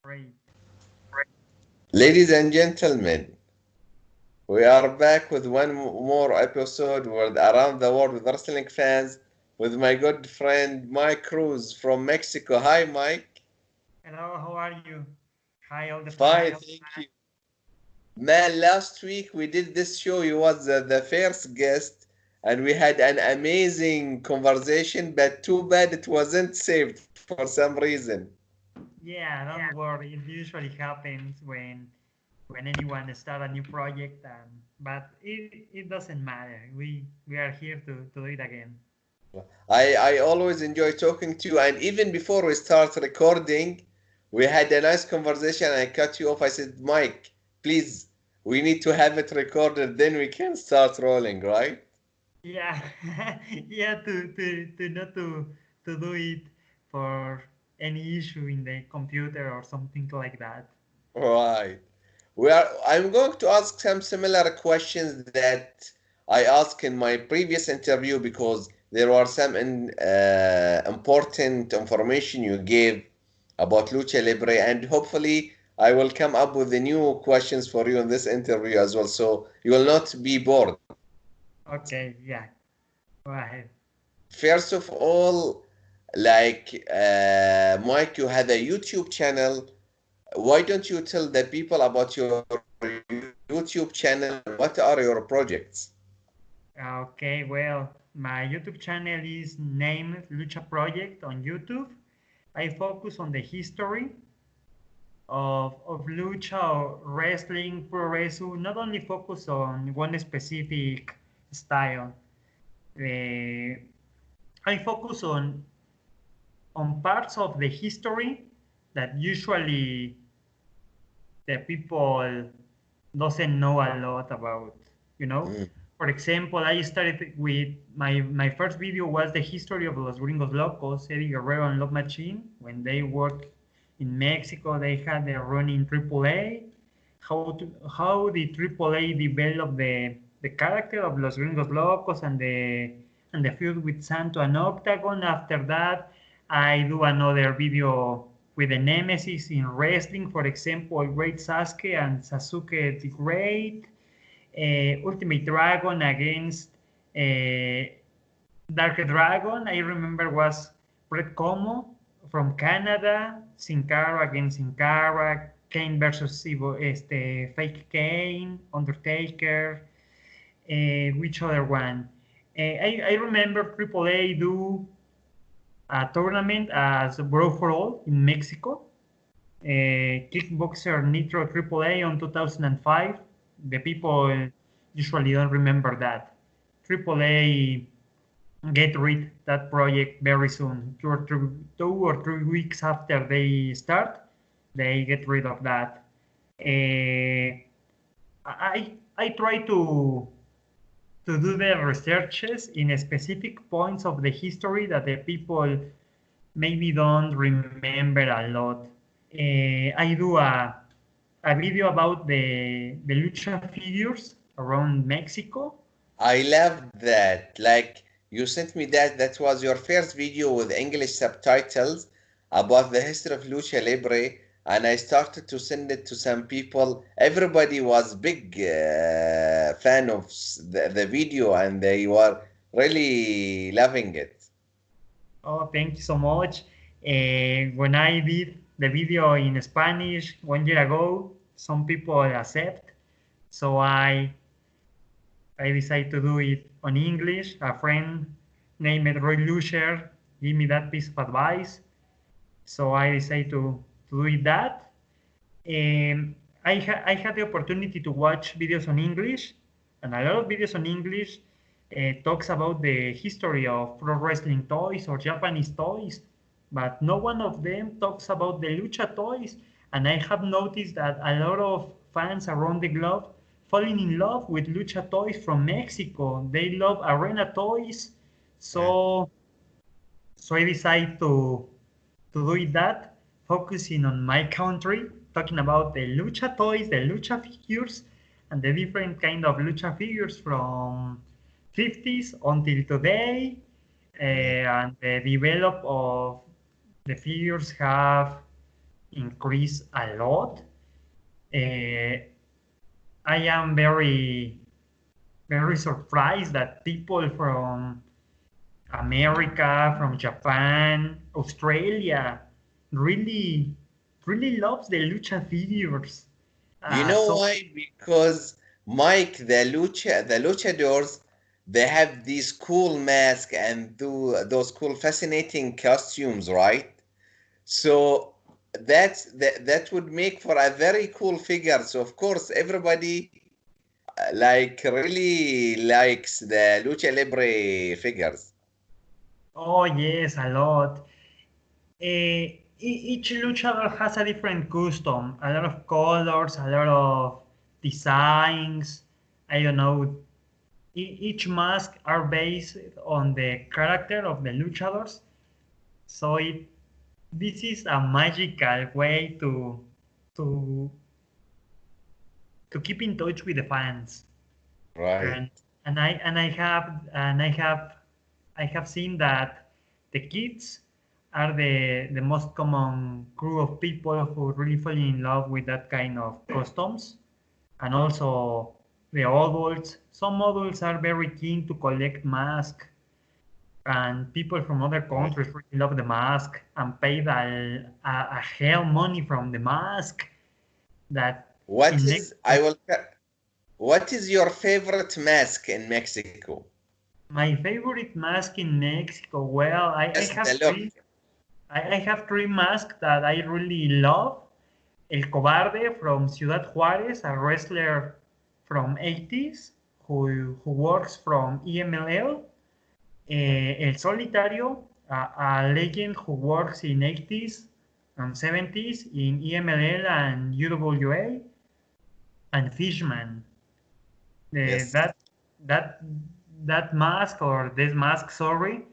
Great. Ladies and gentlemen, we are back with one more episode with Around the World with Wrestling Fans with my good friend Mike Cruz from Mexico. Hi, Mike. Hello, how are you? Hi, all the fans. Fine, thank you. Man, last week we did this show. You was the first guest, and we had an amazing conversation. But too bad it wasn't saved for some reason. Yeah, don't worry. It usually happens when anyone start a new project, but it doesn't matter. We are here to do it again. I always enjoy talking to you, and even before we start recording, we had a nice conversation. I cut you off. I said, Mike, please, we need to have it recorded, then we can start rolling, right? Yeah, yeah. To not to do it for any issue in the computer or something like that. Right. I'm going to ask some similar questions that I asked in my previous interview because there were some important information you gave about Lucha Libre, and hopefully I will come up with the new questions for you in this interview as well, so you will not be bored. Okay, yeah. Go ahead. First of all, Mike, you had a YouTube channel. Why don't you tell the people about your YouTube channel and what are your projects? Okay, well, my YouTube channel is named Lucha Project on YouTube. I focus on the history of lucha or wrestling, pro wrestling, not only focus on one specific style. Uh, I focus on parts of the history that usually the people doesn't know a lot about, you know. Mm. For example, I started with my first video was the history of Los Gringos Locos, Eddie Guerrero and Love Machine. When they worked in Mexico, they had their run in AAA. How the AAA developed the character of Los Gringos Locos and the feud with Santo and Octagon. After that, I do another video with the Nemesis in wrestling, for example, Great Sasuke and Sasuke the Great, Ultimate Dragon against uh, Dark Dragon. I remember was Red Como from Canada, Sin Cara against Sin Cara, Kane versus Fake Kane, Undertaker. Which other one? I remember AAA do a tournament as Brawl for All in Mexico. Kickboxer Nitro AAA on 2005. The people usually don't remember that. AAA get rid that project very soon. 2 or 3 weeks after they start, they get rid of that. I try to do the researches in specific points of the history that the people maybe don't remember a lot. I do a video about the lucha figures around Mexico. I love that. Like you sent me that. That was your first video with English subtitles about the history of Lucha Libre, and I started to send it to some people. Everybody was big fan of the video, and they were really loving it. Oh, thank you so much. When I did the video in Spanish 1 year ago, some people accept, so I decided to do it on English. A friend named Roy Lucier gave me that piece of advice, so I decided to do it that. I had the opportunity to watch videos on English, and a lot of videos on English talks about the history of pro wrestling toys or Japanese toys, but no one of them talks about the lucha toys. And I have noticed that a lot of fans around the globe falling in love with lucha toys from Mexico. They love arena toys, Yeah. so I decided to do it that, focusing on my country, talking about the lucha toys, the lucha figures, and the different kind of lucha figures from 50s until today, Mm. and the develop of the figures have increased a lot. I am very surprised that people from America, from Japan, Australia, really, really loves the lucha figures. You know So, why? Because Mike, the luchadors, they have these cool masks and those cool, fascinating costumes, right? So that would make for a very cool figure. So of course, everybody like really likes the Lucha Libre figures. oh yes, a lot. Each luchador has a different custom, a lot of colors, a lot of designs. I don't know. Each mask are based on the character of the luchadors. So this is a magical way to to keep in touch with the fans. Right. And I have seen that the kids are the most common crew of people who really fall in love with that kind of customs, and also the adults. Some adults are very keen to collect masks, and people from other Right. countries really love the mask and pay a hell money from the mask. That What in is Mexico, what is your favorite mask in Mexico? my favorite mask in Mexico. Well, I Just have the look. three. I have three masks that I really love. El Cobarde from Ciudad Juárez, a wrestler from 80s who works from EMLL. El Solitario, a legend who works in 80s and 70s in EMLL and UWA. And Fishman. Uh, Yes. that that that mask or this mask, sorry,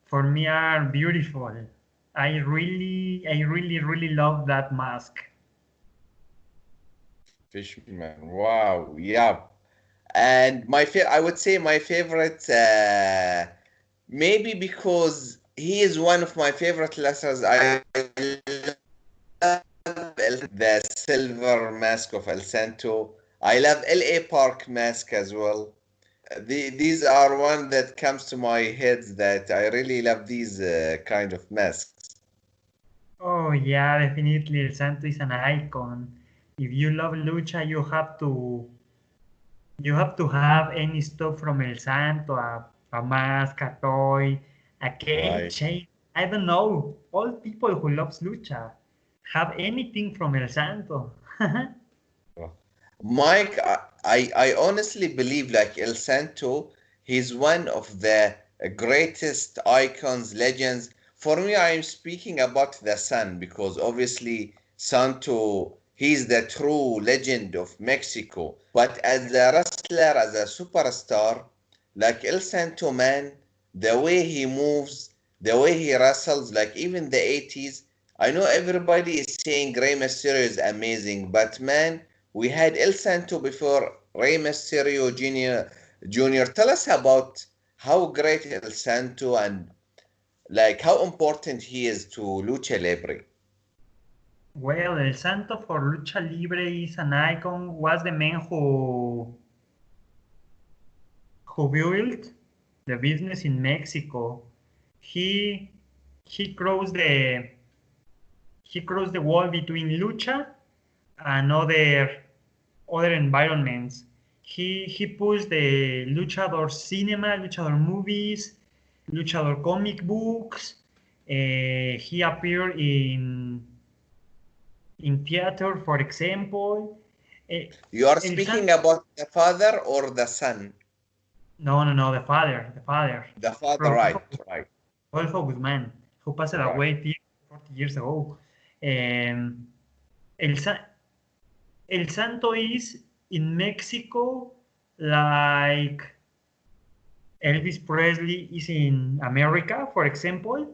for me are beautiful. I really love that mask. Fishman. Wow. Yeah. And I would say my favorite, maybe because he is one of my favorite wrestlers. I love the silver mask of El Santo. I love LA Park mask as well. These are one that comes to my head that I really love these kind of masks. Oh yeah, definitely El Santo is an icon. If you love lucha, you have to have any stuff from El Santo, a mask, a toy, a Right. keychain. I don't know. All people who loves lucha have anything from El Santo. Mike, I honestly believe like El Santo, he's one of the greatest icons, legends. For me, I am speaking about the Sun because obviously Santo, he's the true legend of Mexico. But as a wrestler, as a superstar, like El Santo, man, the way he moves, the way he wrestles, like even the 80s, I know everybody is saying Rey Mysterio is amazing, but man, we had El Santo before Rey Mysterio Jr. Tell us about how great El Santo and like how important he is to Lucha Libre. Well, El Santo for Lucha Libre is an icon, was the man who built the business in Mexico. He he crossed the he crossed the wall between lucha and other environments. He pushed the luchador cinema, luchador movies, luchador comic books. He appeared in theater, for example. Eh, You are El San speaking about the father or the son? no, the father, The father, Rodolfo, right, right, Rodolfo Guzmán, who passed right. away 40 years ago. Um, El, Sa- El Santo is in Mexico like Elvis Presley is in America, for example.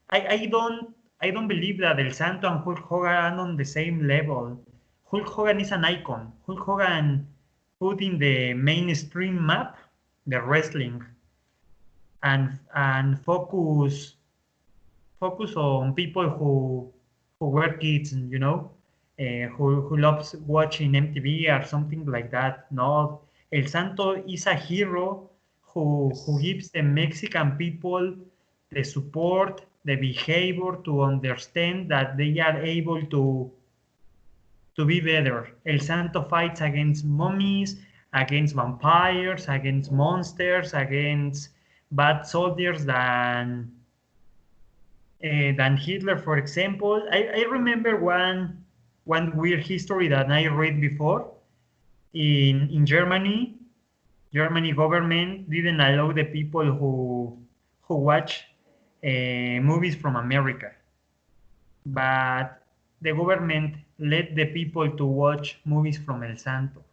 I don't believe that El Santo and Hulk Hogan are on the same level. Hulk Hogan is an icon. Hulk Hogan put in the mainstream map the wrestling and focus on people who were kids, who loves watching MTV or something like that. No, El Santo is a hero who Yes. gives the Mexican people the support, the behavior to understand that they are able to be better. El Santo fights against mummies, against vampires, against monsters, against bad soldiers than Hitler, for example. I remember one weird history that I read before. In Germany, Germany government didn't allow the people who watch movies from America, but the government let the people to watch movies from El Santo.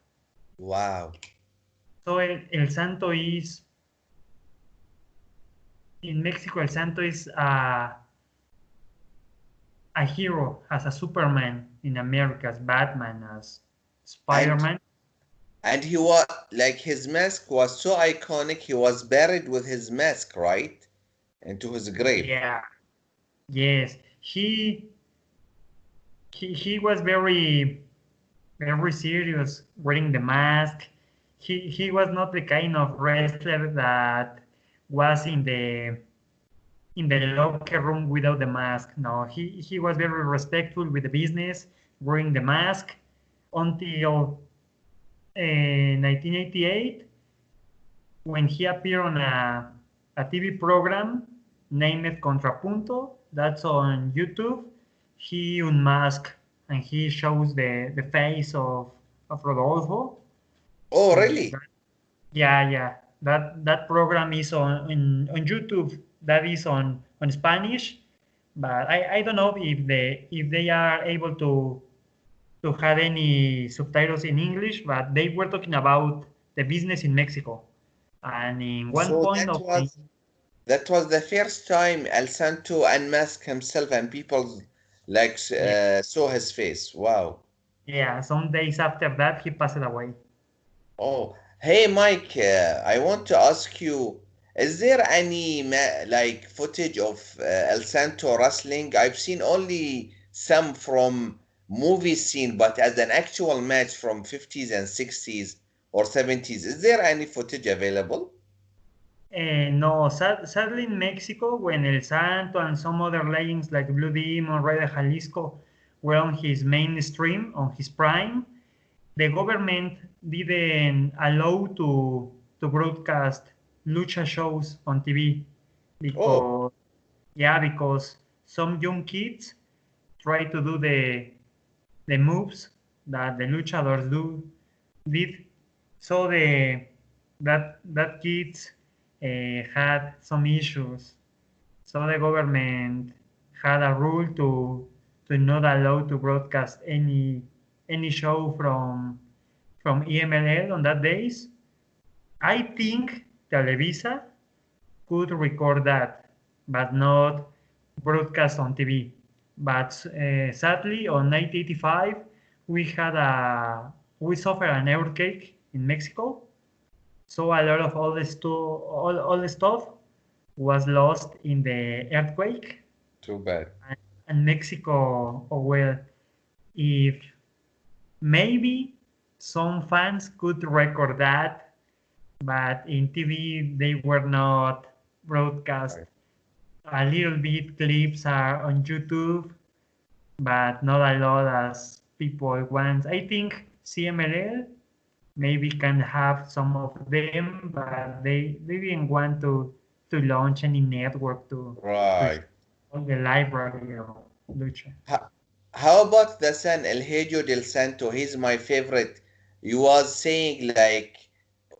Wow. So El Santo is in Mexico. El Santo is a hero, as a Superman in America, as Batman, as And Spider-Man. and he was like his mask was so iconic. He was buried with his mask, right? Into his grave. Yeah, yes. He was very serious wearing the mask. He was not the kind of wrestler that was in the locker room without the mask. No, he was very respectful with the business, wearing the mask until 1988 when he appeared on a TV program named Contrapunto. That's on YouTube. He unmasked and he shows the face of Rodolfo. Oh, So really? yeah, yeah. That program is on YouTube. That is on Spanish, but I don't know if they are able to have any subtitles in English. But they were talking about the business in Mexico, and in one So point that of the was that was the first time El Santo unmasked himself and people like yeah, saw his face. Wow. yeah, some days after that he passed away. Oh, hey Mike, I want to ask you, is there any like footage of El Santo wrestling? I've seen only some from movie scene, but as an actual match from 50s and 60s or 70s, is there any footage available? No, sadly in Mexico, when El Santo and some other legends like Blue Demon, Rey de Jalisco were on his mainstream, on his prime, the government didn't allow to broadcast lucha shows on TV Oh, because yeah, because some young kids try to do the moves that the luchadors did. So that kids had some issues. So the government had a rule to not allow to broadcast any show from EMLL on that days. I think Televisa could record that, but not broadcast on TV. But sadly, on 1985, we suffered an earthquake in Mexico, so a lot of all the stuff was lost in the earthquake, too bad. and, and Mexico, oh well, if maybe some fans could record that, but in TV they were not broadcast. Right. A little bit clips are on YouTube, but not a lot as people want. I think CMLL maybe can have some of them, but they didn't want to launch any network to show Right. all the library of Lucha. How, how about the son Elhejo del Santo? He's my favorite. You was saying like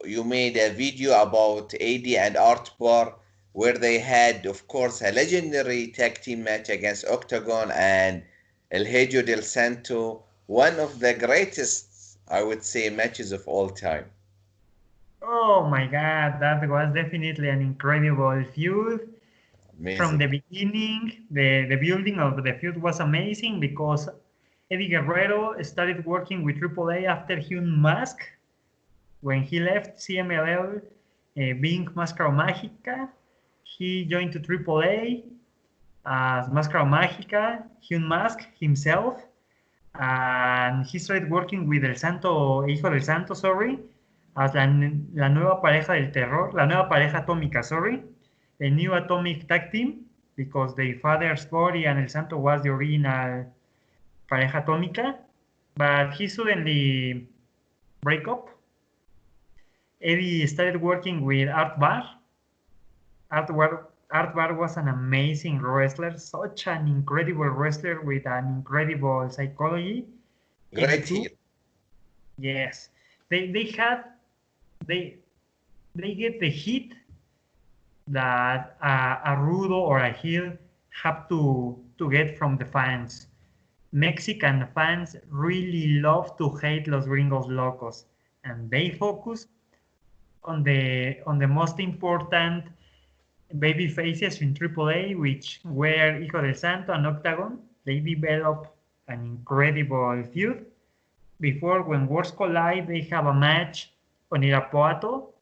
you made a video about AD and Art Bar where they had, of course, a legendary tag team match against Octagon and Elhejo del Santo, one of the greatest, I would say, matches of all time. Oh my God, that was definitely an incredible feud. From the Amazing. beginning, the building of the feud was amazing because Eddie Guerrero started working with AAA after he unmasked. When he left CMLL, being Máscara Mágica, he joined to AAA as Máscara Mágica, Mask himself, and he started working with El Santo, Hijo del Santo, sorry, as la nueva pareja del terror, la nueva pareja atómica, sorry, a new atomic tag team, because the father's body and El Santo was the original pareja atómica, but he suddenly break up. Eddie started working with Art Bar. Art Bar was an amazing wrestler, such an incredible wrestler with an incredible psychology. Great Eddie too. heel. Yes, they had they get the hit that a rudo or a heel have to get from the fans. Mexican fans really love to hate Los Gringos Locos, and they focus on the most important baby faces in AAA, which were Hijo del Santo and Octagon. They develop an incredible feud. Before, when worlds collide, they have a match on Irapuato,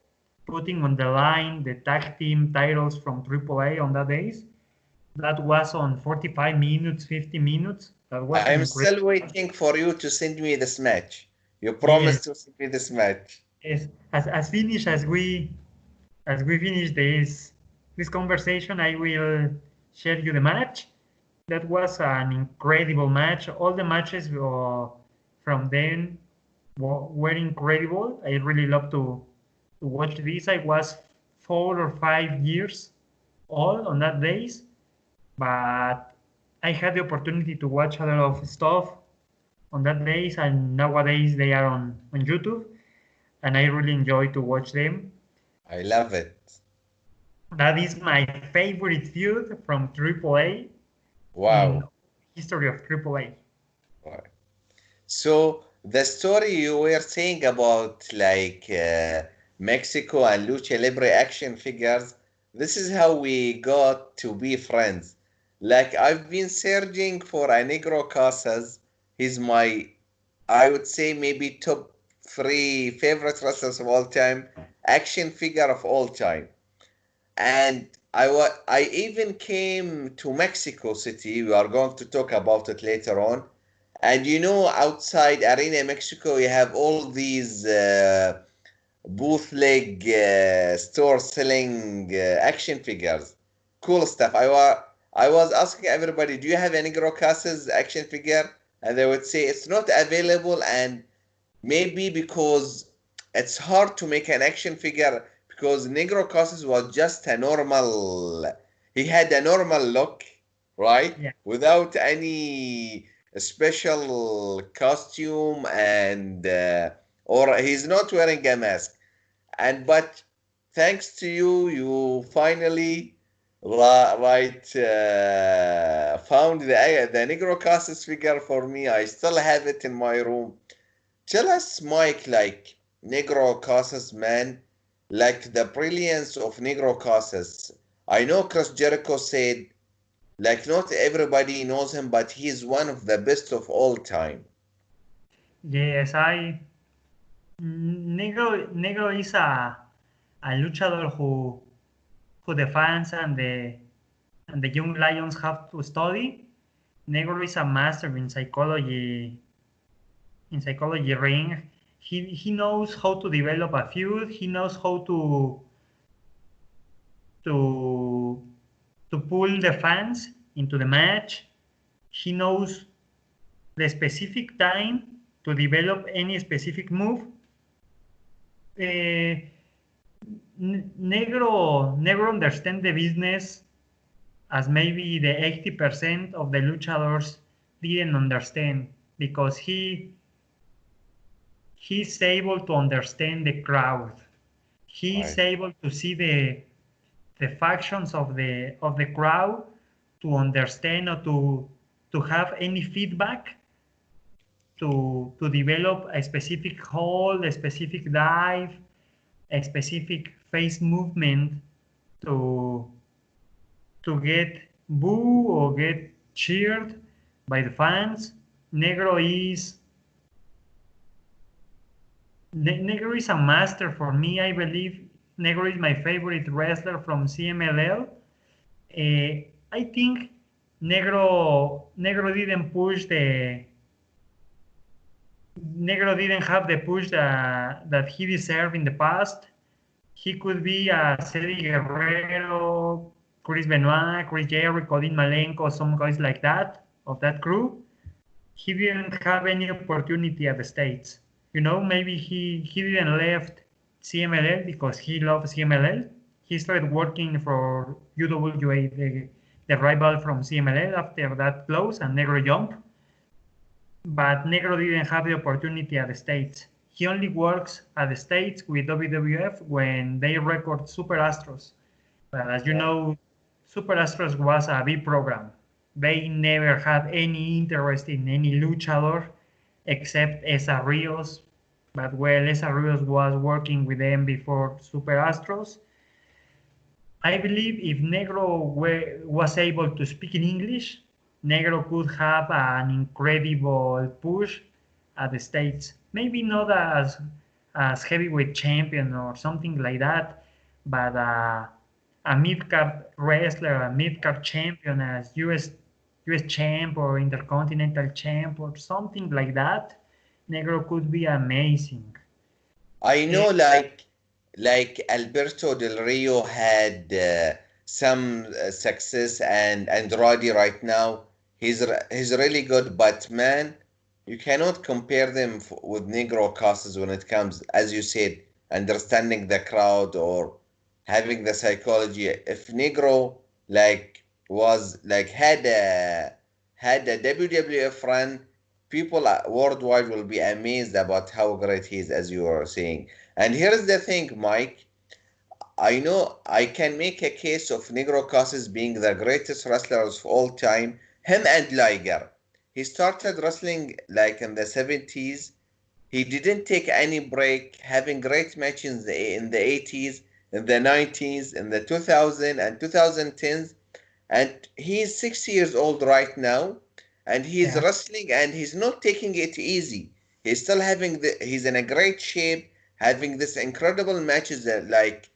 putting on the line the tag team titles from AAA on that days. That was on 45 minutes, 50 minutes. That was an I'm incredible. still waiting for you to send me this match. You Yes, promised to send me this match. yes. As finish as we finish this conversation, I will share you the match. That was an incredible match. All the matches from then were incredible. I really love to watch this. I was 4 or 5 years old on that days, but I had the opportunity to watch a lot of stuff on that days, and nowadays they are on YouTube, and I really enjoy to watch them. I love it. That is my favorite feud from AAA in Wow. history of AAA. Wow. So the story you were saying about like Mexico and Lucha Libre action figures, this is how we got to be friends. Like I've been searching for a Negro Casas. He's my, I would say maybe top three favorite wrestlers of all time, action figure of all time. And I even came to Mexico City. We are going to talk about it later on. And you know, outside Arena Mexico, you have all these bootleg stores selling action figures. Cool stuff. I was asking everybody, do you have any Negro Casas action figure? And they would say it's not available, and maybe because it's hard to make an action figure because Negro Casas was just a normal. He had a normal look, right? Yeah. Without any special costume and or he's not wearing a mask. And but thanks to you, you finally found the Negro Casas figure for me. I still have it in my room. Tell us, Mike, like Negro Casas, man, like the brilliance of Negro Casas. I know Chris Jericho said, like, not everybody knows him, but he's one of the best of all time. Yes, Negro is a luchador who the fans and the young lions have to study. Negro is a master in psychology ring. He knows how to develop a feud. He knows how to pull the fans into the match. He knows the specific time to develop any specific move. Negro understands the business as maybe the 80% of the luchadors didn't understand, because he's able to understand the crowd. He's Right. able to see the factions of the crowd, to understand or to have any feedback, to develop a specific hold, a specific dive, a specific face movement to get boo or get cheered by the fans. Negro is Negro is a master for me. I believe Negro is my favorite wrestler from CMLL. I think Negro didn't push the Negro didn't have the push that he deserved in the past. He could be a Cedi Guerrero, Chris Benoit, Chris Jericho, Dean Malenko, some guys like that of that crew. He didn't have any opportunity at the States. You know, maybe he didn't left CMLL because he loved CMLL. He started working for UWA, the rival from CMLL after that close and Negro jump. But Negro didn't have the opportunity at the States. He only works at the States with WWF when they record Super Astros. But as you Yeah. know, Super Astros was a big program. They never had any interest in any luchador except Esa Rios. But well, Esa Rios was working with them before Super Astros. I believe if Negro was able to speak in English, Negro could have an incredible push at the States. Maybe not as heavyweight champion or something like that, but a mid-card wrestler, a mid-card champion as US champ or intercontinental champ or something like that, Negro could be amazing. I Eh, know, like Alberto Del Rio had some success, and Andrade right now he's really good. But man, you cannot compare them with Negro Casas when it comes, as you said, understanding the crowd or having the psychology. If Negro was had a WWF run, people worldwide will be amazed about how great he is, as you are saying. And here's the thing, Mike. I know I can make a case of Negro Casas being the greatest wrestlers of all time. Him and Liger. He started wrestling like in the 70s. He didn't take any break, having great matches in the 80s, in the 90s, in the 2000 and 2010s. And he's 60 years old right now, and he's yeah, wrestling, and he's not taking it easy. He's still he's in a great shape, having this incredible matches that, like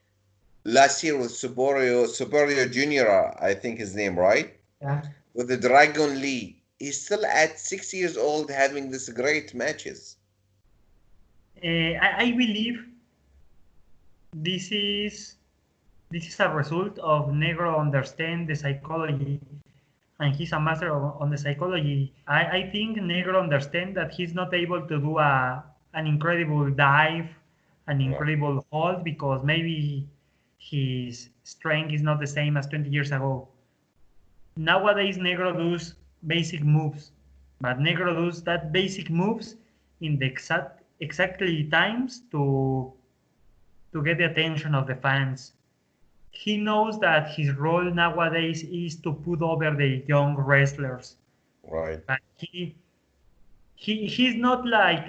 last year with Superio Junior, I think his name, right? yeah. With the Dragon Lee. He's still at 6 years old having this great matches. I believe this is this is a result of Negro understand the psychology, and he's a master on the psychology. I think Negro understand that he's not able to do an incredible dive, an Right. incredible hold because maybe his strength is not the same as 20 years ago. Nowadays, Negro does basic moves, but Negro does that basic moves in the exactly times to get the attention of the fans. He knows that his role nowadays is to put over the young wrestlers, Right. but he's not like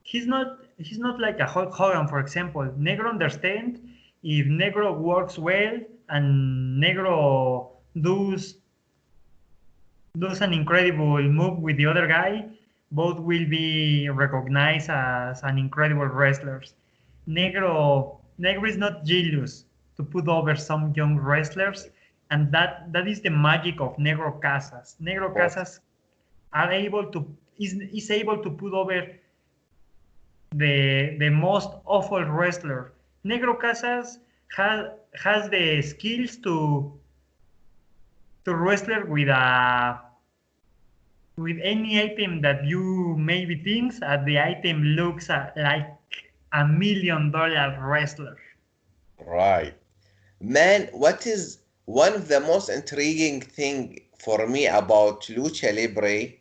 he's not like a Hulk Hogan, for example. Negro understand if Negro works well and Negro does an incredible move with the other guy, both will be recognized as an incredible wrestlers. Negro is not jealous to put over some young wrestlers, and that is the magic of Negro Casas. Negro Right. Casas are able to is able to put over the most awful wrestler. Negro Casas has the skills to wrestle with any item that you maybe thinks that the item looks like $1 million wrestler. Right. Man, what is one of the most intriguing thing for me about Lucha Libre?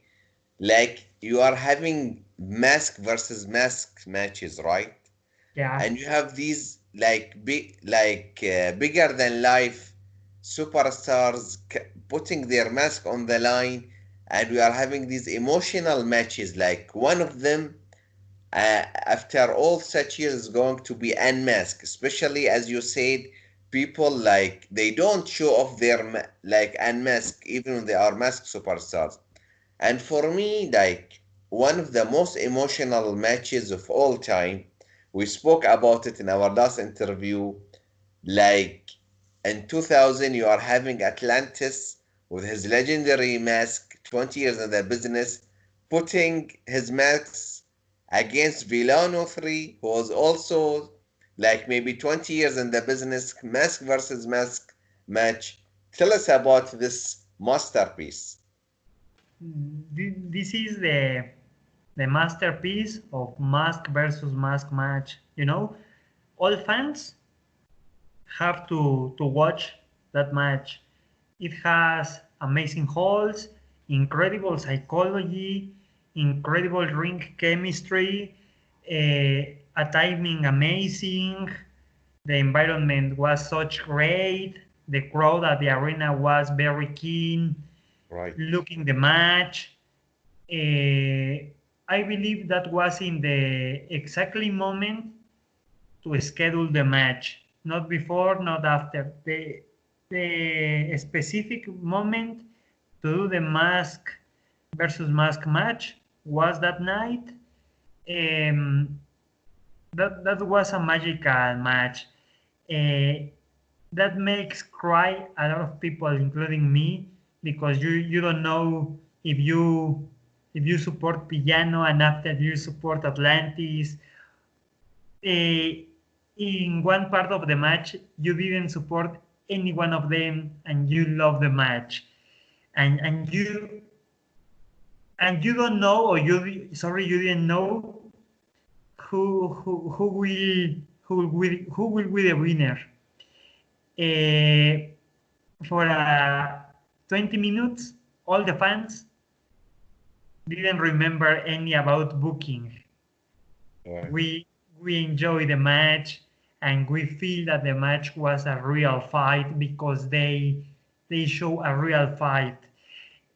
Like you are having mask versus mask matches, right? Yeah, And you have these bigger than life superstars putting their mask on the line, and we are having these emotional matches. Like one of them, after all such years, is going to be unmasked. Especially as you said, people like they don't show off their like unmasked even when they are masked superstars. And for me, like one of the most emotional matches of all time, we spoke about it in our last interview. Like in 2000 you are having Atlantis with his legendary mask, 20 years in the business, putting his masks against Villano 3, who was also like maybe 20 years in the business, mask versus mask match. Tell us about this masterpiece. This is the masterpiece of mask versus mask match. You know, all fans have to watch that match. It has amazing holds, incredible psychology, incredible ring chemistry, a timing amazing. The environment was such great. The crowd at the arena was very keen, Right. looking the match. I believe that was in the exactly moment to schedule the match, not before, not after. The specific moment to do the mask versus mask match was that night. Um, that was a magical match. Uh, that makes cry a lot of people, including me, because you don't know if you support Piano and after you support Atlantis. In one part of the match, you didn't support any one of them, and you love the match, and you don't know, or you didn't know who will be the winner. Uh, for 20 minutes, all the fans didn't remember any about booking. Right. We enjoy the match, and we feel that the match was a real fight because they show a real fight.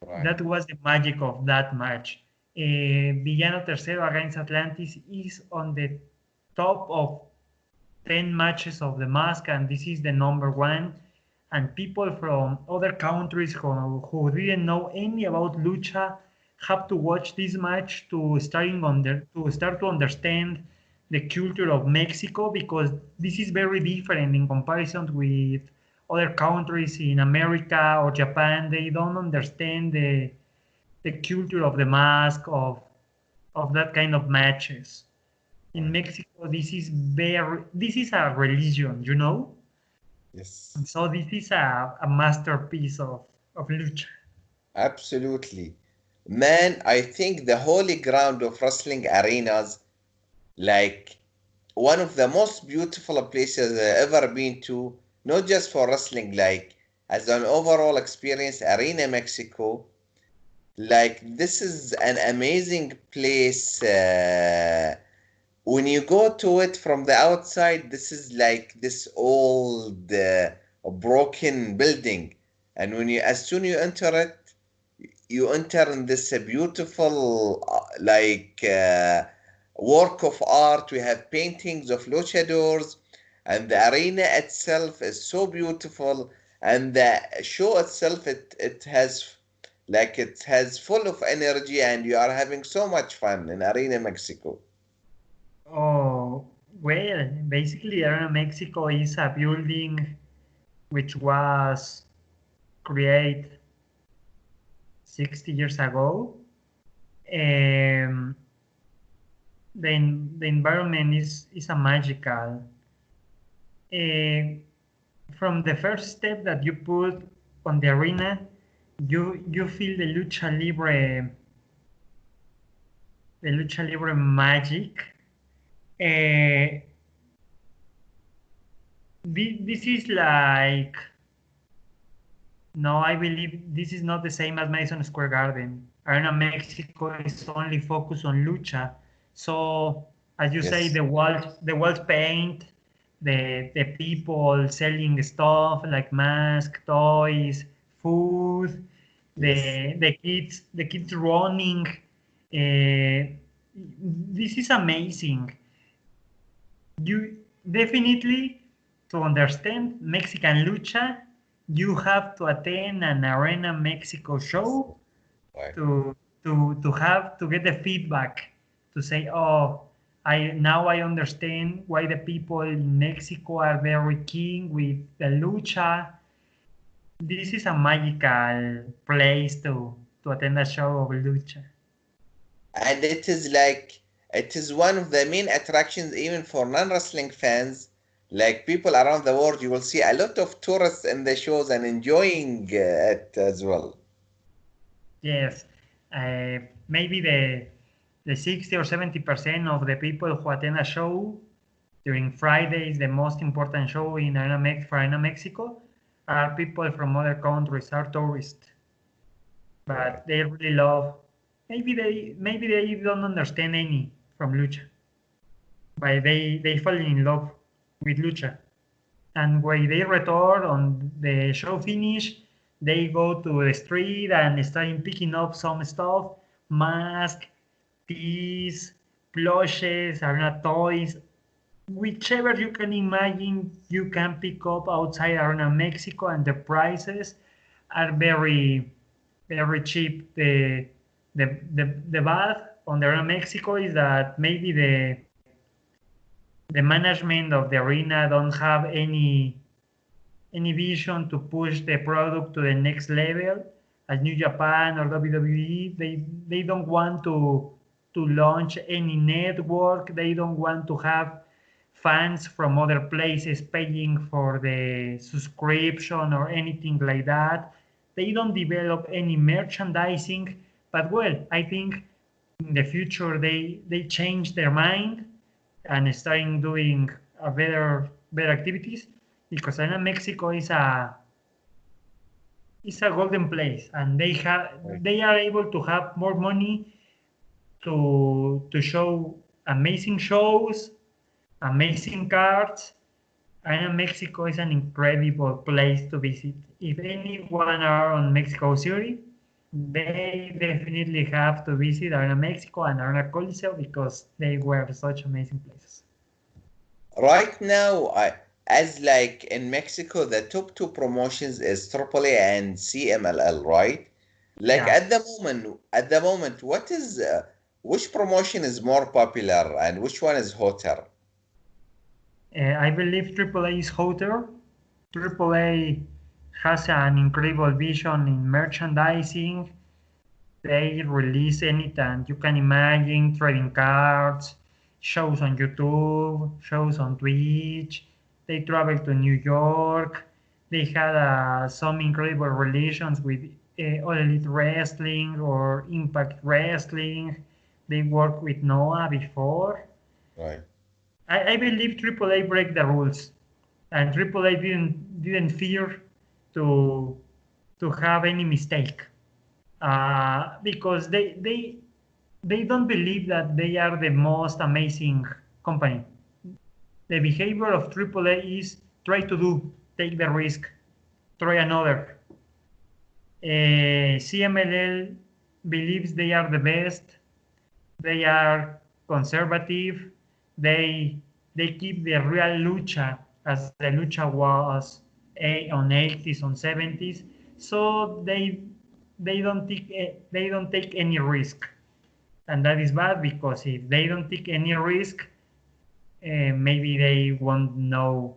Right. That was the magic of that match. Villano Tercero against Atlantis is on the top of 10 matches of the mask, and this is the number one. And people from other countries who didn't know any about lucha have to watch this match to start to understand the culture of Mexico, because this is very different in comparison with other countries in America or Japan. They don't understand the culture of the mask of that kind of matches. In Right. Mexico, this is a religion, you know. Yes. So this is a masterpiece of lucha. Absolutely. Man, I think the holy ground of wrestling arenas, like one of the most beautiful places I've ever been to, not just for wrestling, like as an overall experience, Arena Mexico. Like this is an amazing place. When you go to it from the outside, this is like this old broken building, and as soon you enter it, you enter in this beautiful work of art. We have paintings of luchadors, and the arena itself is so beautiful, and the show itself, it has full of energy, and you are having so much fun in Arena Mexico. Oh, well, basically, Arena Mexico is a building which was created 60 years ago. Um, the environment is a magical. Uh, from the first step that you put on the arena, you feel the lucha libre magic. Uh, this is like, no, I believe this is not the same as Madison Square Garden. Arena Mexico is only focused on lucha. So, as you say, Yes, the walls paint, the people selling stuff like masks, toys, food, yes, the kids running. Uh, this is amazing. You definitely, to understand Mexican lucha, you have to attend an Arena Mexico show right, to to get the feedback, to say, oh, I understand why the people in Mexico are very keen with the lucha. This is a magical place to attend a show of lucha. And it is one of the main attractions even for non-wrestling fans. Like people around the world, you will see a lot of tourists in the shows and enjoying it as well. Yes, maybe the 60 or 70% of the people who attend a show during Friday is the most important show in for Arena Mexico are people from other countries, are tourists, Right. but they really love. Maybe they don't understand any from lucha, but they fall in love with lucha. And when they return on the show finish, they go to the street and start picking up some stuff, mask, tees, plushes, arena toys, whichever you can imagine, you can pick up outside Arena Mexico, and the prices are very, very cheap. The bad on the Arena Mexico is that maybe the management of the arena don't have any vision to push the product to the next level. As New Japan or WWE, they don't want to launch any network. They don't want to have fans from other places paying for the subscription or anything like that. They don't develop any merchandising. But well, I think in the future they change their mind and starting doing a better activities, because Arena Mexico is a golden place, and Right. they are able to have more money to show amazing shows, amazing cards. Arena Mexico is an incredible place to visit. If anyone are on Mexico City, they definitely have to visit Arena Mexico and Arena Coliseo because they were such amazing places. Right now, as like in Mexico, the top two promotions is AAA and CMLL, right? Like Yeah. at the moment, which promotion is more popular and which one is hotter? I believe AAA is hotter. AAA has an incredible vision in merchandising. They release anything you can imagine, trading cards, shows on YouTube, shows on Twitch. They travel to New York. They had some incredible relations with All Elite Wrestling or Impact Wrestling. They worked with Noah before. Right. I believe AAA break the rules, and AAA didn't fear to to have any mistake, because they don't believe that they are the most amazing company. The behavior of AAA is try to do, take the risk, try another. CMLL believes they are the best. They are conservative. They they keep the real lucha as the lucha was on 80s, on 70s. So they don't take any risk, and that is bad because if they don't take any risk, maybe they won't know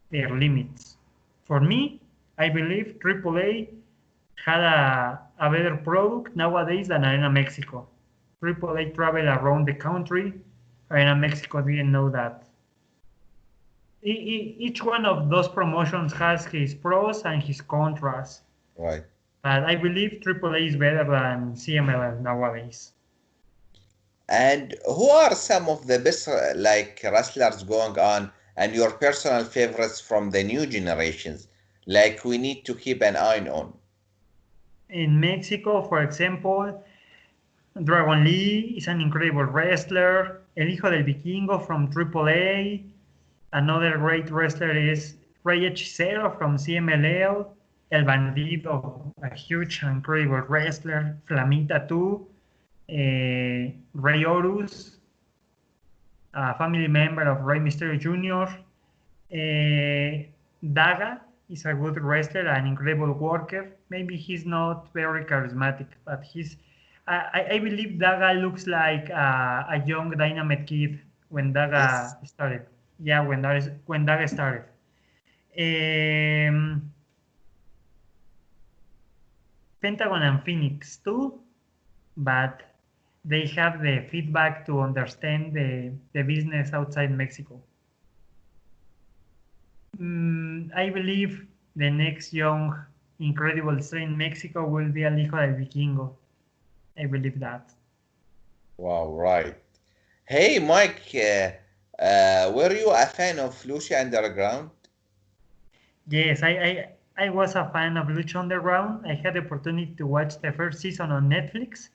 their limits. For me, I believe AAA had a better product nowadays than Arena Mexico. AAA travel around the country. Arena Mexico didn't know that. Each one of those promotions has his pros and his contras. Right. But I believe AAA is better than CMLL nowadays. And who are some of the best like wrestlers going on and your personal favorites from the new generations? Like we need to keep an eye on. In Mexico, for example, Dragon Lee is an incredible wrestler. El Hijo del Vikingo from AAA. Another great wrestler is Rey Hechicero from CMLL. El Bandido, a huge, incredible wrestler. Flamita too. Rey Horus, a family member of Rey Mysterio Jr. Daga is a good wrestler, an incredible worker. Maybe he's not very charismatic, but I believe Daga looks like a young Dynamite Kid when Yes. Daga started. Yeah, when Daga started. Um, Pentagon and Phoenix too, but they have the feedback to understand the business outside Mexico. I believe the next young, incredible star in Mexico will be El Hijo del Vikingo. I believe that. Wow, right. Hey, Mike, were you a fan of Lucia Underground? Yes, I was a fan of Lucha Underground. I had the opportunity to watch the first season on Netflix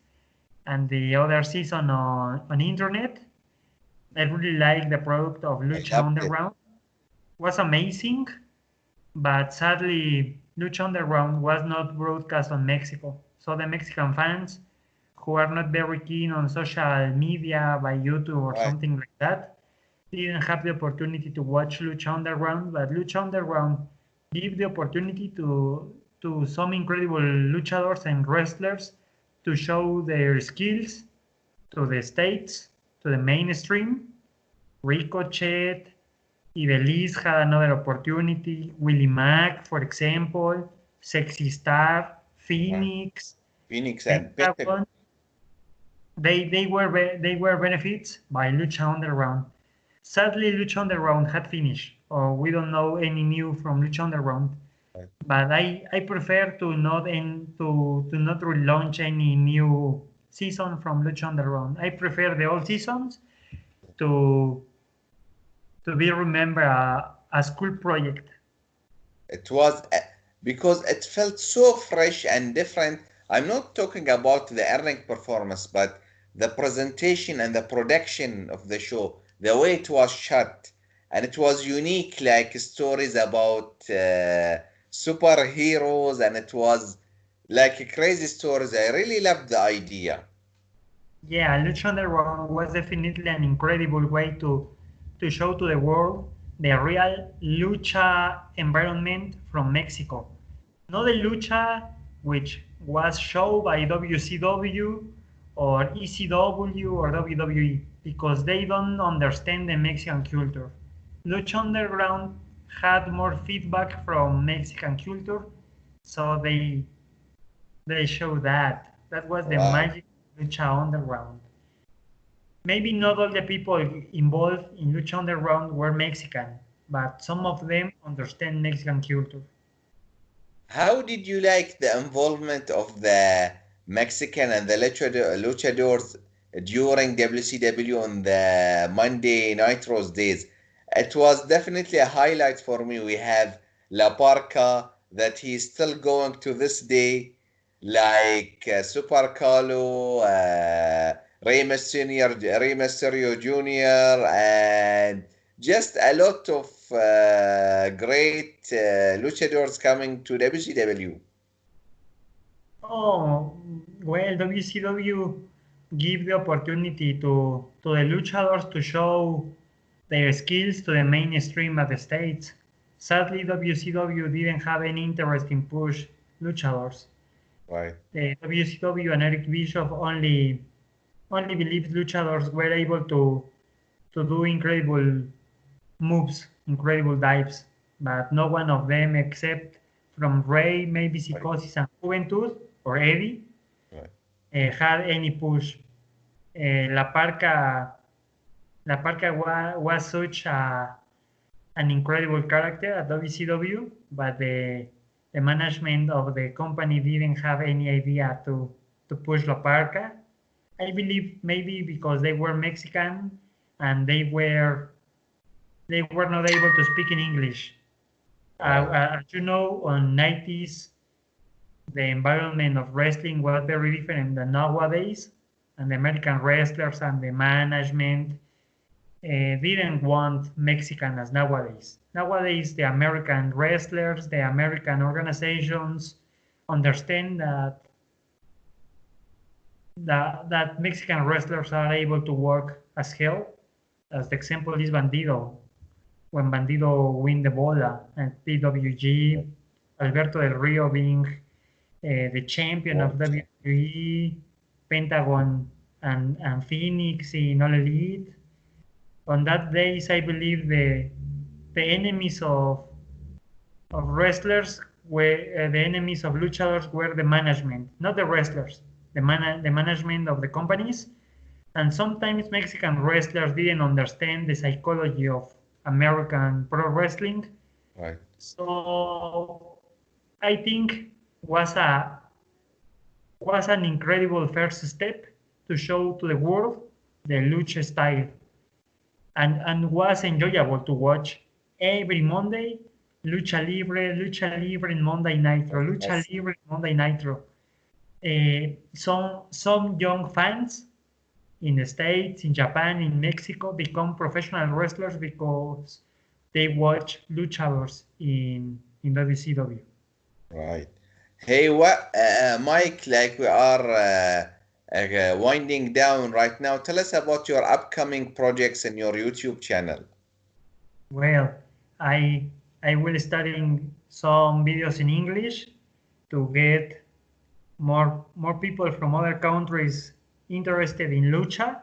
and the other season on internet. I really like the product of I Lucha loved it. Underground. It was amazing, but sadly, Lucha Underground was not broadcast on Mexico. So the Mexican fans who are not very keen on social media by YouTube or Right. something like that didn't have the opportunity to watch Lucha Underground, but Lucha Underground give the opportunity to some incredible luchadors and wrestlers to show their skills to the states, to the mainstream. Ricochet, Ibeliz had another opportunity. Willie Mack, for example, Sexy Star, Right. Phoenix, Phoenix and Pentagon. Pentagon. They were benefits by Lucha Underground. Sadly, Lucha Underground had finished, or we don't know any new from Lucha Underground. Right. But I prefer to not relaunch any new season from Lucha Underground. I prefer the old seasons to to be remembered a school project. It was because it felt so fresh and different. I'm not talking about the earning performance, but the presentation and the production of the show, the way it was shot, and it was unique, like stories about superheroes, and it was like crazy stories. I really loved the idea. Yeah, Lucha Underground was definitely an incredible way to show to the world the real lucha environment from Mexico. Not the lucha which was shown by WCW or ECW or WWE because they don't understand the Mexican culture. Lucha Underground had more feedback from Mexican culture, so they show that. That was the Wow. magic of Lucha Underground. Maybe not all the people involved in Lucha Underground were Mexican, but some of them understand Mexican culture. How did you like the involvement of the Mexican and the luchadors during WCW on the Monday Nitros days? It was definitely a highlight for me. We have La Parca that he's still going to this day, like Super Carlo, Rey Mysterio Jr., and just a lot of great luchadors coming to WCW. Oh, well, WCW give the opportunity to the luchadors to show their skills to the mainstream at the States. Sadly, WCW didn't have any interest in push luchadors. Right, The WCW and Eric Bischoff only believed luchadors were able to do incredible moves, incredible dives, but no one of them except from Ray, maybe right, Psychosis and Juventud or Eddie right, had any push. La Parca, was such an incredible character at WCW, but the management of the company didn't have any idea to push La Parca. I believe maybe because they were Mexican and they were not able to speak in English. right, As you know, on 90s, the environment of wrestling was very different than nowadays, and the American wrestlers and the management didn't want Mexican as nowadays. Nowadays, the American wrestlers, the American organizations understand that Mexican wrestlers are able to work as hell. As the example is Bandido, when Bandido win the bola and PWG, Alberto del Rio being the champion of world champ. WWE, Pentagon and Phoenix in All Elite. On that days, I believe the enemies of wrestlers were the enemies of luchadors were the management, not the wrestlers, the management of the companies. And sometimes Mexican wrestlers didn't understand the psychology of American pro wrestling. Right. So I think was a was an incredible first step to show to the world the lucha style, and was enjoyable to watch every Monday. Lucha Libre in Monday Nitro, Lucha Yes. Libre in Monday Nitro. Some young fans in the States, in Japan, in Mexico become professional wrestlers because they watch luchadors in WCW. Right. Hey, what, Mike? Like we are winding down right now. Tell us about your upcoming projects and your YouTube channel. Well, I I will studying some videos in English to get more people from other countries interested in lucha,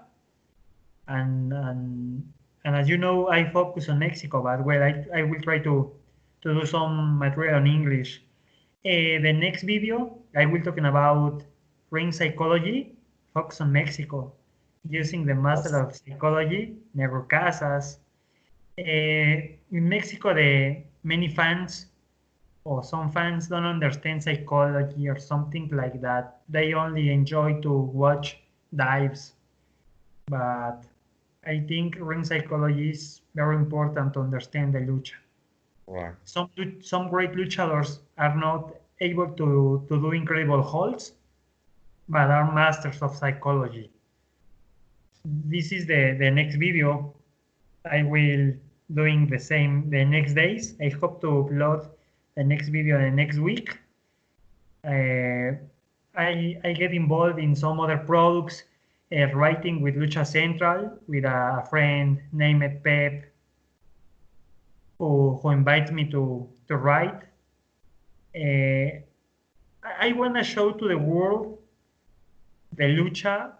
and and as you know, I focus on Mexico, but well, I will try to do some material in English. The next video, I will talking about ring psychology, focus on Mexico, using the master Yes. of psychology, Negro Casas. In Mexico, the many fans or some fans don't understand psychology or something like that. They only enjoy to watch dives, but I think ring psychology is very important to understand the lucha. Right. Some great luchadors are not able to do incredible holds, but are masters of psychology. This is the next video. I will doing the same the next days. I hope to upload the next video the next week. Uh, I get involved in some other products, writing with Lucha Central with a friend named Pep, who invites me to write. Uh, I want to show to the world the lucha,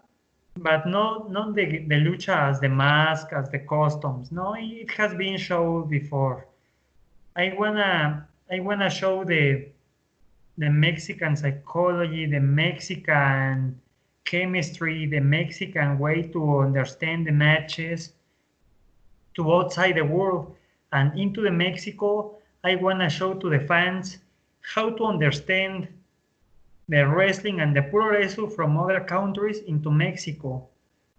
but not the lucha as the mask, as the costumes. No, it has been shown before. I wanna show the Mexican psychology, the Mexican chemistry, the Mexican way to understand the matches to outside the world and into the Mexico. I wanna show to the fans how to understand the wrestling and the pro wrestling from other countries into Mexico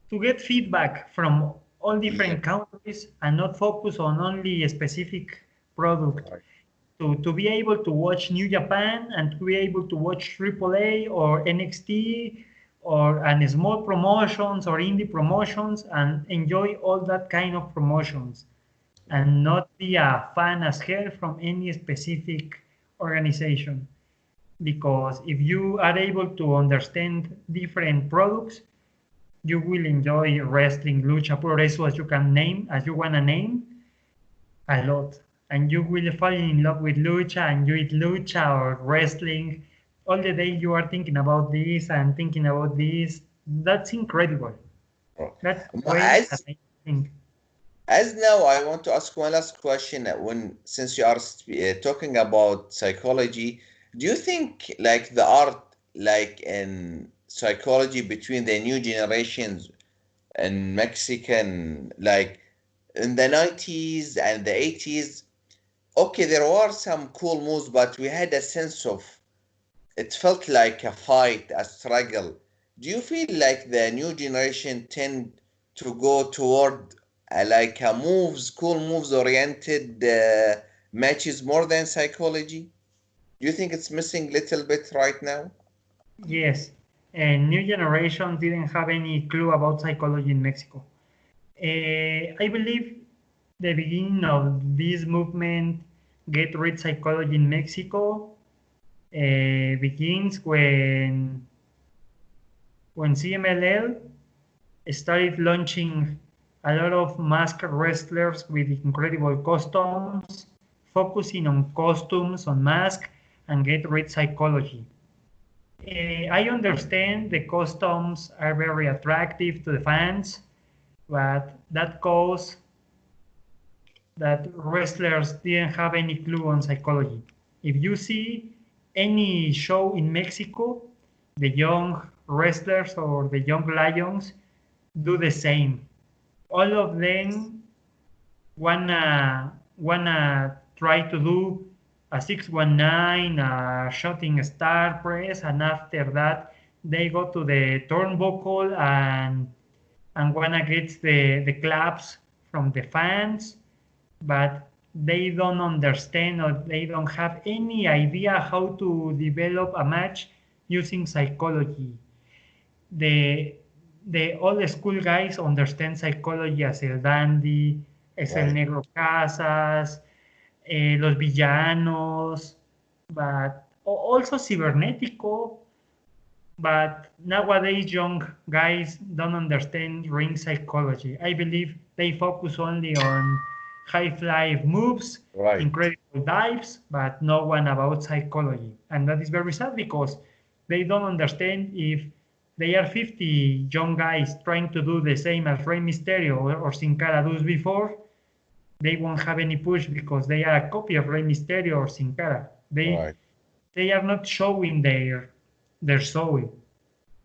to get feedback from all Yeah. different countries and not focus on only a specific product. Right. To be able to watch New Japan and to be able to watch AAA or NXT or and small promotions or indie promotions and enjoy all that kind of promotions and not be a fan as hell from any specific organization. Because if you are able to understand different products, you will enjoy wrestling, lucha, pro wrestling as you can name, as you wanna name, a lot. And you will fall in love with lucha and you eat lucha or wrestling. All the day you are thinking about this and thinking about this. That's incredible. Right. That's the way that As I think. as now, I want to ask one last question. When since you are talking about psychology, do you think like the art, like in psychology between the new generations and Mexican, like in the 90s and the 80s, okay, there were some cool moves, but we had a sense of it felt like a fight, a struggle. Do you feel like the new generation tend to go toward like a cool moves oriented matches more than psychology? Do you think it's missing little bit right now? Yes, and new generation didn't have any clue about psychology in Mexico. I believe the beginning of this movement, Get Rid Psychology in Mexico, begins when CMLL started launching a lot of masked wrestlers with incredible costumes, focusing on costumes, on mask, and Get Rid Psychology. I understand the costumes are very attractive to the fans, but that caused that wrestlers didn't have any clue on psychology. If you see any show in Mexico, the young wrestlers or the young lions do the same. All of them wanna try to do a 619, a shooting star press, and after that they go to the turnbuckle and wanna get the claps from the fans, but they don't understand or they don't have any idea how to develop a match using psychology. The the old school guys understand psychology as el dandy, es el Right. negro Casas, los villanos, but also cibernetico. But nowadays, young guys don't understand ring psychology. I believe they focus only on high fly moves, Right. incredible dives, but no one about psychology. And that is very sad because they don't understand if they are 50 young guys trying to do the same as Rey Mysterio or Sin Cara does before, they won't have any push because they are a copy of Rey Mysterio or Sin Cara. Right. They are not showing their soul,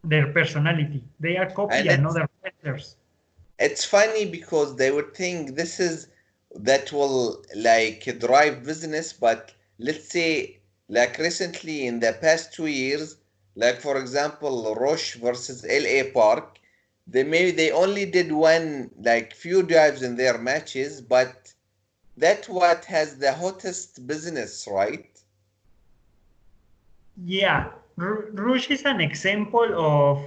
their personality. They are copy And another wrestlers. it's funny because they would think this is that will like drive business, but let's say like recently in the past 2 years, like for example Roche versus LA Park, they only did one like few dives in their matches, but that what has the hottest business, right? Yeah, Rush is an example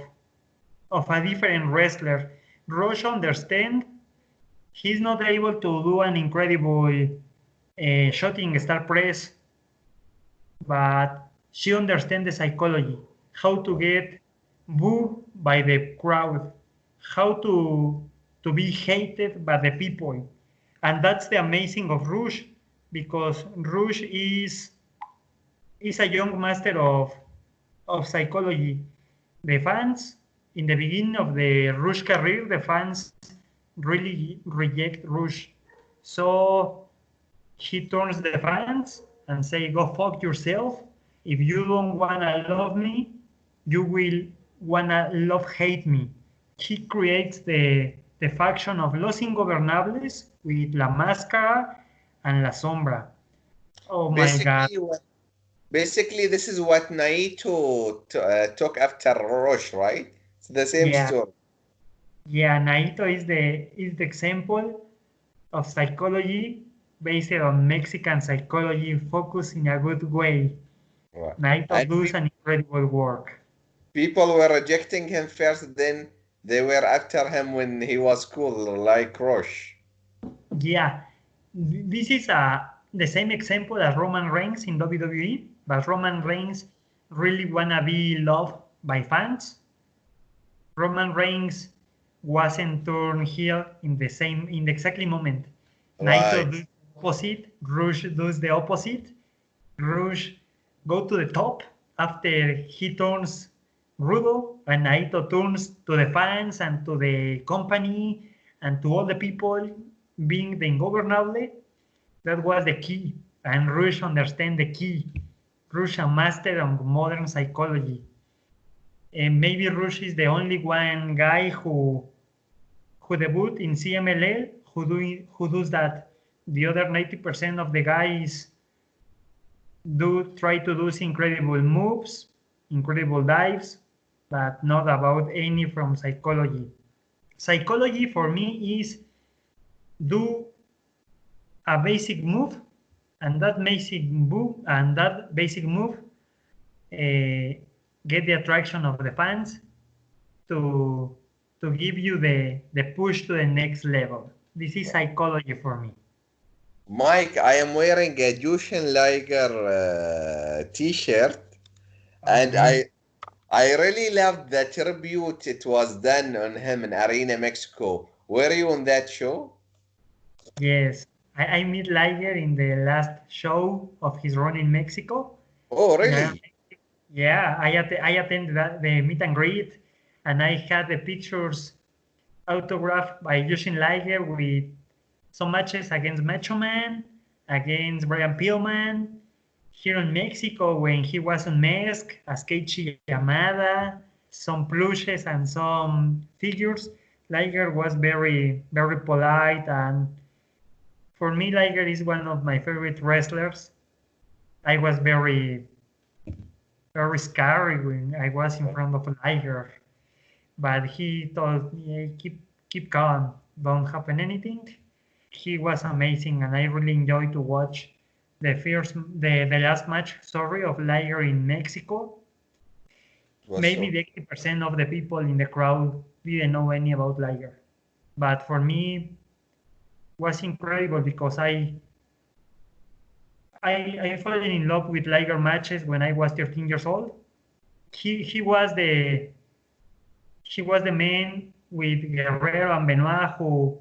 of a different wrestler. Rush understand he's not able to do an incredible shooting star press, but she understands the psychology, how to get booed by the crowd, how to be hated by the people. And that's the amazing of Rouge, because Rouge is a young master of psychology. The fans, in the beginning of the Rouge career, the fans really reject Rouge. So he turns the fans and say, go fuck yourself. If you don't wanna love me, you will wanna love hate me. He creates the faction of Los Ingobernables with La Máscara and La Sombra. Oh my god. Basically, basically this is what Naito took after Roche, right? It's the same Yeah. story. Yeah, Naito is the example of psychology based on Mexican psychology focused in a good way. Right. Naito And does an incredible work. people were rejecting him first, then they were after him when he was cool, like Roche. Yeah, this is the same example as Roman Reigns in WWE, but Roman Reigns really wanna be loved by fans. Roman Reigns wasn't turned heel in the exactly moment. Naito Right. does the opposite, Rush does the opposite. Rush go to the top after he turns Rudo, and Naito turns to the fans and to the company and to all the people being the ingovernable. That was the key, and Rush understand the key. Rush a master of modern psychology. And maybe Rush is the only one guy who debut in CMLL who does that. The other 90% of the guys do try to do incredible moves, incredible dives, but not about any from psychology. Psychology for me is do a basic move, and that basic move get the attraction of the fans to give you the push to the next level. This is psychology for me. Mike, I am wearing a Jushin Liger t-shirt, Oh, and good. I really loved the tribute it was done on him in Arena Mexico. Were you on that show? Yes, I met Liger in the last show of his run in Mexico. Oh, In Arena. really? Yeah, I attended the meet and greet, and I had the pictures. autograph by Jushin Liger with some matches against Macho Man, against Brian Pillman, here in Mexico when he was on Mask, as Keiichi Yamada, some plushes and some figures. Liger was very, very polite, and for me, Liger is one of my favorite wrestlers. I was very, very scary when I was in front of Liger, but he told me, keep calm, don't happen anything. He was amazing, and I really enjoyed to watch the last match, sorry, of Liger in Mexico. Maybe the 80% of the people in the crowd didn't know any about Liger, but for me, was incredible because I fell in love with Liger matches when I was 13 years old. He was the man with Guerrero and Benoit who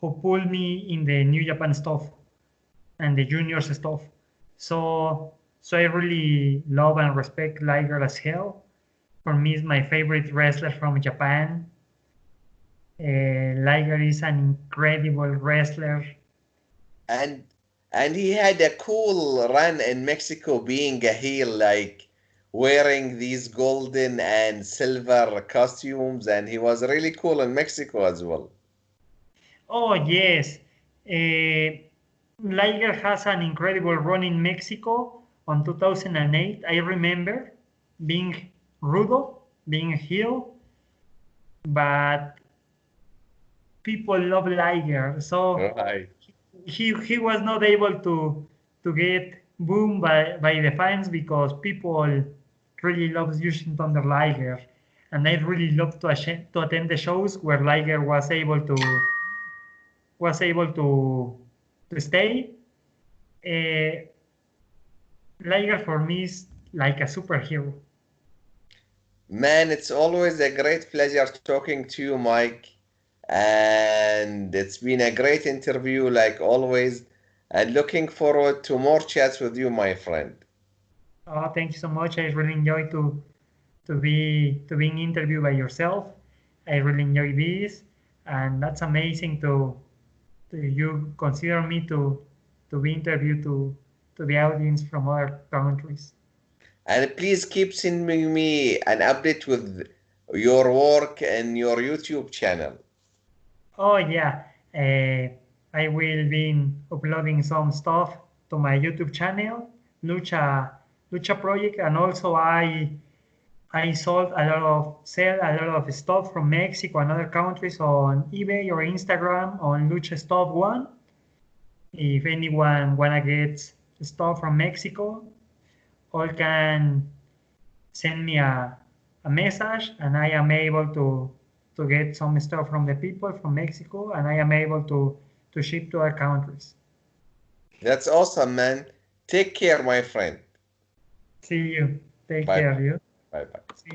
pulled me in the New Japan stuff and the juniors stuff. So I really love and respect Liger as hell. For me, he's my favorite wrestler from Japan. Liger is an incredible wrestler. And he had a cool run in Mexico being a heel, like wearing these golden and silver costumes, and he was really cool in Mexico as well. Oh, yes. Liger has an incredible run in Mexico on 2008. I remember being Rudo, being a heel, but people love Liger. So Right. he was not able to get boomed by the fans because people really love using Thunder Liger. And I really love to attend the shows where Liger was able to stay. Liger for me is like a superhero. Man, it's always a great pleasure talking to you, Mike. And it's been a great interview, like always. And looking forward to more chats with you, my friend. Oh, thank you so much. I really enjoy to being interviewed by yourself. I really enjoy this, and that's amazing to you consider me to be interviewed to the audience from other countries. And please keep sending me an update with your work and your YouTube channel. Oh yeah, I will be uploading some stuff to my YouTube channel, Lucha Project, and also I sell a lot of stuff from Mexico and other countries on eBay or Instagram on Lucha Stuff One. If anyone wanna get stuff from Mexico, all can send me a message, and I am able to get some stuff from the people from Mexico, and I am able to ship to other countries. That's awesome, man. Take care, my friend. See you. Take Bye. care, you. Bye bye.